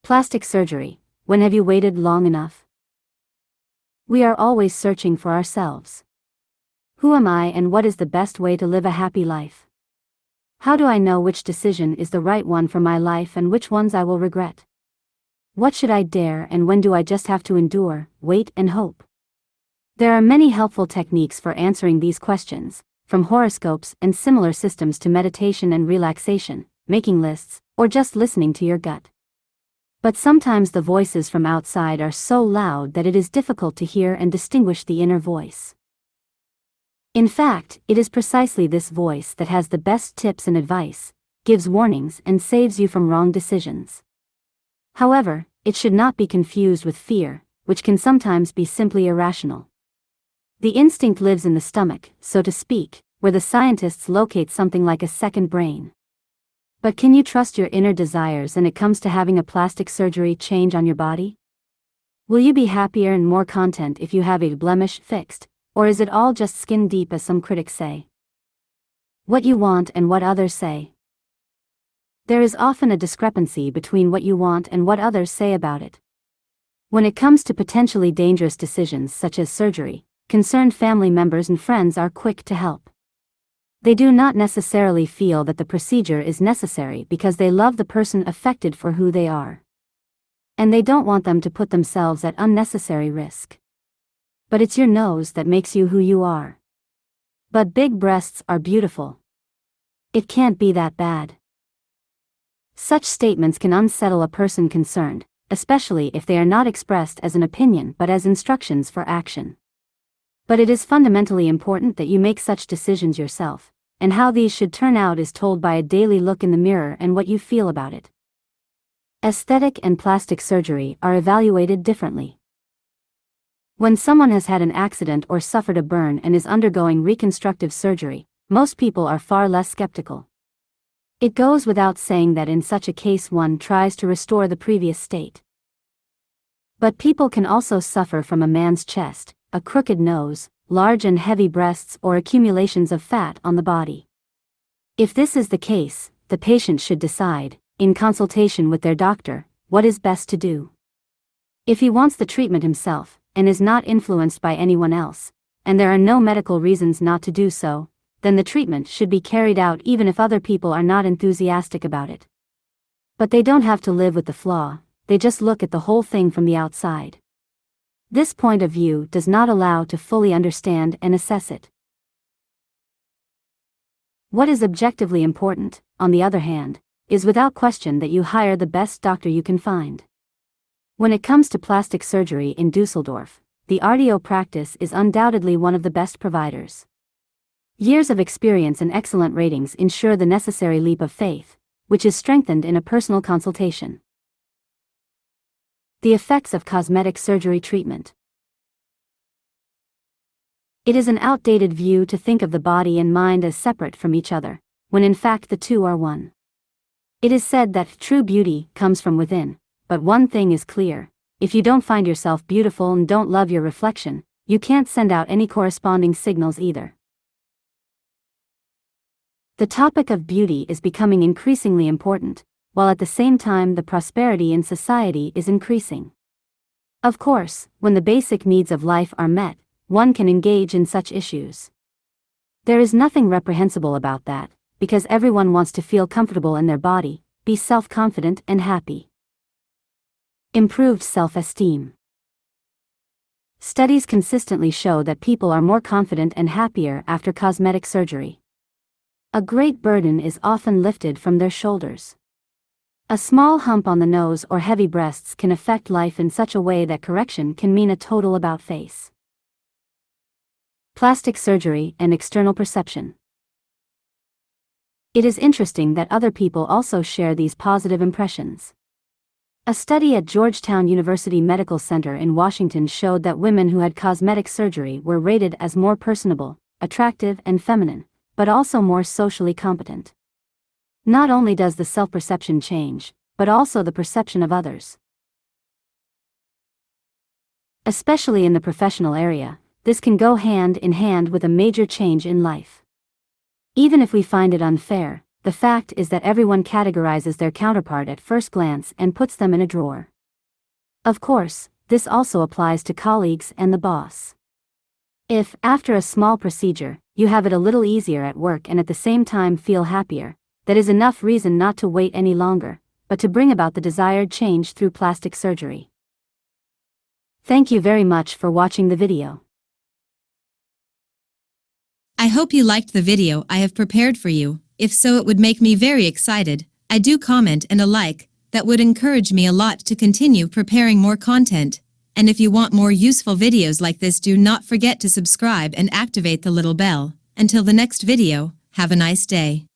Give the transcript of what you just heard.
Plastic surgery. When have you waited long enough? We are always searching for ourselves. Who am I and what is the best way to live a happy life? How do I know which decision is the right one for my life and which ones I will regret? What should I dare and when do I just have to endure, wait and hope? There are many helpful techniques for answering these questions, from horoscopes and similar systems to meditation and relaxation, making lists, or just listening to your gut. But sometimes the voices from outside are so loud that it is difficult to hear and distinguish the inner voice. In fact, it is precisely this voice that has the best tips and advice, gives warnings and saves you from wrong decisions. However, it should not be confused with fear, which can sometimes be simply irrational. The instinct lives in the stomach, so to speak, where the scientists locate something like a second brain. But can you trust your inner desires when it comes to having a plastic surgery change on your body? Will you be happier and more content if you have a blemish fixed, or is it all just skin deep as some critics say? What you want and what others say. There is often a discrepancy between what you want and what others say about it. When it comes to potentially dangerous decisions such as surgery, concerned family members and friends are quick to help. They do not necessarily feel that the procedure is necessary because they love the person affected for who they are. And they don't want them to put themselves at unnecessary risk. But it's your nose that makes you who you are. But big breasts are beautiful. It can't be that bad. Such statements can unsettle a person concerned, especially if they are not expressed as an opinion but as instructions for action. But it is fundamentally important that you make such decisions yourself, and how these should turn out is told by a daily look in the mirror and what you feel about it. Aesthetic and plastic surgery are evaluated differently. When someone has had an accident or suffered a burn and is undergoing reconstructive surgery, most people are far less skeptical. It goes without saying that in such a case one tries to restore the previous state. But people can also suffer from a man's chest, a crooked nose, large and heavy breasts or accumulations of fat on the body. If this is the case, the patient should decide, in consultation with their doctor, what is best to do. If he wants the treatment himself, and is not influenced by anyone else, and there are no medical reasons not to do so, then the treatment should be carried out even if other people are not enthusiastic about it. But they don't have to live with the flaw, they just look at the whole thing from the outside. This point of view does not allow to fully understand and assess it. What is objectively important, on the other hand, is without question that you hire the best doctor you can find. When it comes to plastic surgery in Dusseldorf, the RDO practice is undoubtedly one of the best providers. Years of experience and excellent ratings ensure the necessary leap of faith, which is strengthened in a personal consultation. The effects of cosmetic surgery treatment. It is an outdated view to think of the body and mind as separate from each other, when in fact the two are one. It is said that true beauty comes from within, but one thing is clear: if you don't find yourself beautiful and don't love your reflection, you can't send out any corresponding signals either. The topic of beauty is becoming increasingly important, while at the same time the prosperity in society is increasing. Of course, when the basic needs of life are met, one can engage in such issues. There is nothing reprehensible about that, because everyone wants to feel comfortable in their body, be self-confident and happy. Improved self-esteem. Studies consistently show that people are more confident and happier after cosmetic surgery. A great burden is often lifted from their shoulders. A small hump on the nose or heavy breasts can affect life in such a way that correction can mean a total about-face. Plastic surgery and external perception. It is interesting that other people also share these positive impressions. A study at Georgetown University Medical Center in Washington showed that women who had cosmetic surgery were rated as more personable, attractive and feminine, but also more socially competent. Not only does the self-perception change, but also the perception of others. Especially in the professional area, this can go hand in hand with a major change in life. Even if we find it unfair, The fact is that everyone categorizes their counterpart at first glance and puts them in a drawer. Of course, this also applies to colleagues and the boss. If, after a small procedure, you have it a little easier at work and at the same time feel happier, that is enough reason not to wait any longer, but to bring about the desired change through plastic surgery. Thank you very much for watching the video. I hope you liked the video I have prepared for you. If so, it would make me very excited. I do comment and a like, that would encourage me a lot to continue preparing more content. And if you want more useful videos like this, do not forget to subscribe and activate the little bell. Until the next video, have a nice day.